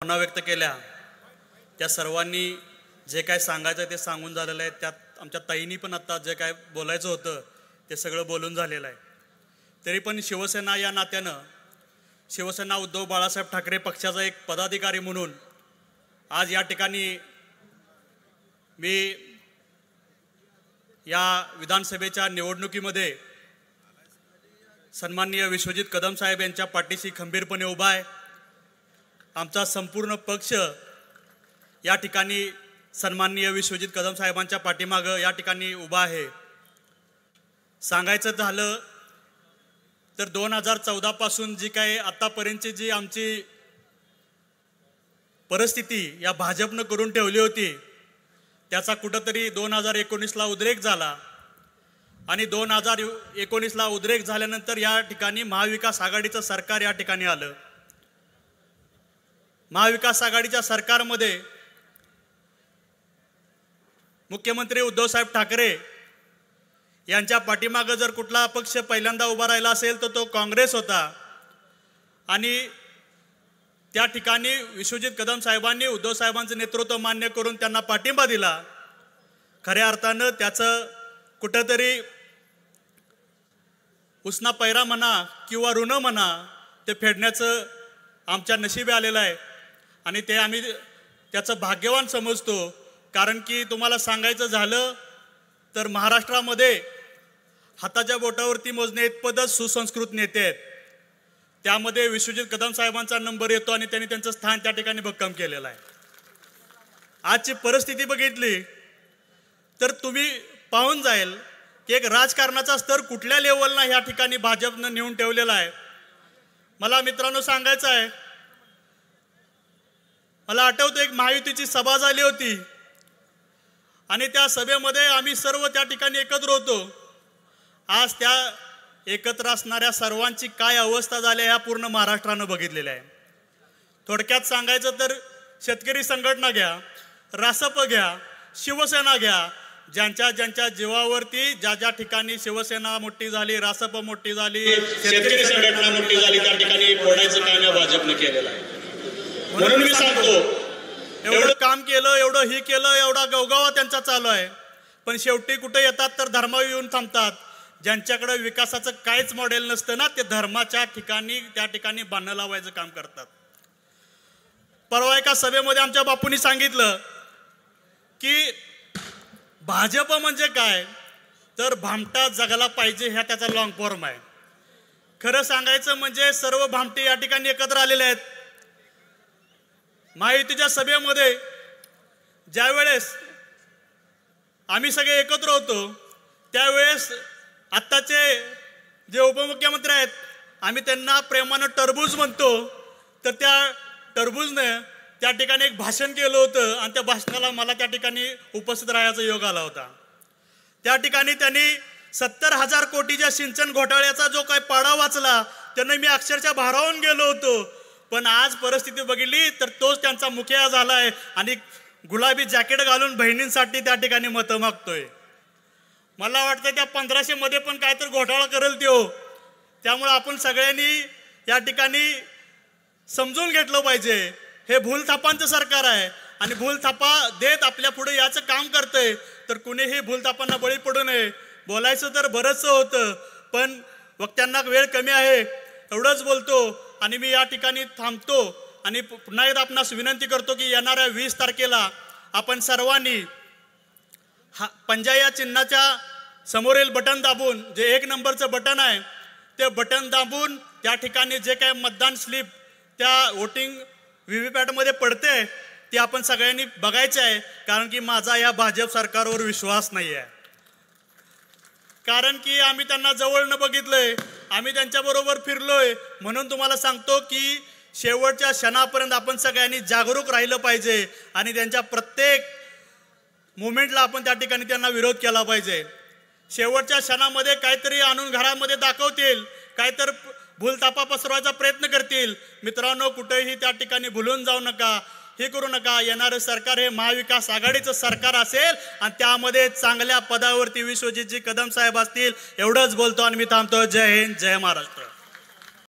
भावना व्यक्त केल्या त्या सर्वांनी जे काय सांगायचं ते सांगून झालेलं आहे। त्यात आमच्या ताईंनी पण आता जे काय बोलायचं होतं ते सगळं बोलून झालेलं आहे। तरी पण शिवसेना या नात्यानं शिवसेना उद्धव बाळासाहेब ठाकरे पक्षाचा एक पदाधिकारी म्हणून आज या ठिकाणी मी या विधानसभेच्या निवडणुकीमध्ये सन्माननीय विश्वजित कदम साहेब यांच्या पाठीशी खंबीरपणे उभा आहे। आमचा संपूर्ण पक्ष या ठिकाणी सन्माननीय विश्वजित कदम साहेबांच्या पाठीमागं या ठिकाणी उभा आहे। सांगायचं झालं तर 2014 पासून जी काय आतापर्यंतची जी आमची परिस्थिती या भाजपनं करून ठेवली होती त्याचा कुठंतरी 2019ला उद्रेक झाला आणि 2019ला उद्रेक झाल्यानंतर या ठिकाणी महाविकास आघाडीचं सरकार या ठिकाणी आलं। महाविकास आघाडीच्या सरकारमध्ये मुख्यमंत्री उद्धव साहेब ठाकरे यांच्या पाठीमागं जर कुठला पक्ष पहिल्यांदा उभा राहिला असेल तर तो काँग्रेस होता आणि त्या ठिकाणी विश्वजित कदम साहेबांनी उद्धव साहेबांचं नेतृत्व मान्य करून त्यांना पाठिंबा दिला। खऱ्या अर्थानं त्याचं कुठंतरी उसना पैरा म्हणा किंवा ऋण म्हणा ते फेडण्याचं आमच्या नशिबी आलेलं आहे आणि ते आम्ही त्याचं भाग्यवान समजतो। कारण की तुम्हाला सांगायचं झालं तर महाराष्ट्रामध्ये हाताच्या बोटावरती मोजणे इतपतच सुसंस्कृत नेते आहेत, त्यामध्ये विश्वजित कदम साहेबांचा नंबर येतो आणि त्यांनी त्यांचं स्थान त्या ठिकाणी भक्कम केलेलं आहे। आजची परिस्थिती बघितली तर तुम्ही पाहून जाईल की एक राजकारणाचा स्तर कुठल्या लेवलला ह्या ठिकाणी भाजपनं नेऊन ठेवलेला आहे। मला मित्रांनो सांगायचं आहे, मला आठवतं एक महायुतीची सभा झाली होती आणि त्या सभेमध्ये आम्ही सर्व त्या ठिकाणी एकत्र होतो। आज त्या एकत्र असणाऱ्या सर्वांची काय अवस्था झाली ह्या पूर्ण महाराष्ट्रानं बघितलेलं आहे। थोडक्यात सांगायचं तर शेतकरी संघटना घ्या, रासप घ्या, शिवसेना घ्या, ज्यांच्या जीवावरती ज्या ठिकाणी शिवसेना मोठी झाली, रासप मोठी झाली, शेतकरी संघटना मोठी झाली त्या ठिकाणी फोडायचं काम या भाजपने केलेलं आहे। म्हणून मी सांगतो एवढं काम केलं, एवढं ही केलं, एवढा गवगावा त्यांचा चालू आहे, पण शेवटी कुठे येतात तर धर्मावर येऊन थांबतात। ज्यांच्याकडे विकासाचं काहीच मॉडेल नसतं ना ते धर्माच्या ठिकाणी त्या ठिकाणी बाणं लावायचं काम करतात। परवा एका सभेमध्ये आमच्या बापूंनी सांगितलं की भाजप म्हणजे काय तर भामटा जगाला पाहिजे ह्या त्याचा लॉंग फॉर्म आहे। खरं सांगायचं म्हणजे सर्व भामटे या ठिकाणी एकत्र आलेले आहेत। महायुतीच्या सभेमध्ये ज्यावेळेस आम्ही सगळे एकत्र होतो त्यावेळेस आत्ताचे जे उपमुख्यमंत्री आहेत आम्ही त्यांना प्रेमानं टरबूज म्हणतो, तर त्या टरबूजने त्या ठिकाणी एक भाषण केलं होतं आणि त्या भाषणाला मला त्या ठिकाणी उपस्थित राहायचा योग आला होता। त्या ठिकाणी त्यांनी 70,000 कोटीच्या सिंचन घोटाळ्याचा जो काय पाडा वाचला त्याने मी अक्षरशः भारावून गेलो होतो। पण आज परिस्थिती बघितली तर तोच त्यांचा मुखिया झालाय आणि गुलाबी जॅकेट घालून बहिणींसाठी त्या ठिकाणी मतं मागतोय। मला वाटतं त्या 1500 मध्ये पण काहीतरी घोटाळा करेल तो। त्यामुळे आपण सगळ्यांनी या ठिकाणी समजून घेतलं पाहिजे हे भूलथापांचं सरकार आहे आणि भूलथापा देत आपल्या पुढे याचं काम करतंय, तर कुणीही भूलथापांना बळी पडू नये। बोलायचं तर बरंचसं होतं पण वक्त्यांना वेळ कमी आहे, एवढंच बोलतो आणि मी या ठिकाणी थांबतो आणि पुन्हा एकदा आपणास विनंती करतो की येणाऱ्या 20 तारखेला आपण सर्वांनी पंजा या चिन्हाच्या समोरील बटन दाबून जे 1 नंबरचं बटन आहे ते बटन दाबून त्या ठिकाणी जे काय मतदान स्लिप त्या वोटिंग व्हीव्हीपॅटमध्ये पडते ते आपण सगळ्यांनी बघायचं आहे। कारण की माझा या भाजप सरकारवर विश्वास नाही आहे, कारण की आम्ही त्यांना जवळ न बघितलंय, आम्ही त्यांच्याबरोबर फिरलोय। म्हणून तुम्हाला सांगतो की शेवटच्या क्षणापर्यंत आपण सगळ्यांनी जागरूक राहिलं पाहिजे आणि त्यांच्या प्रत्येक मुवमेंटला आपण त्या ठिकाणी त्यांना विरोध केला पाहिजे। शेवटच्या क्षणामध्ये काहीतरी आणून घरामध्ये दाखवतील, काहीतरी भूलथापा पसरवायचा प्रयत्न करतील। मित्रांनो, कुठेही त्या ठिकाणी भुलून जाऊ नका, हे करू नका। येणारं सरकार हे महाविकास आघाडीचं सरकार असेल आणि त्यामध्ये चांगल्या पदावरती विश्वजितजी कदम साहेब असतील, एवढंच बोलतो आणि मी थांबतो। जय हिंद, जय महाराष्ट्र।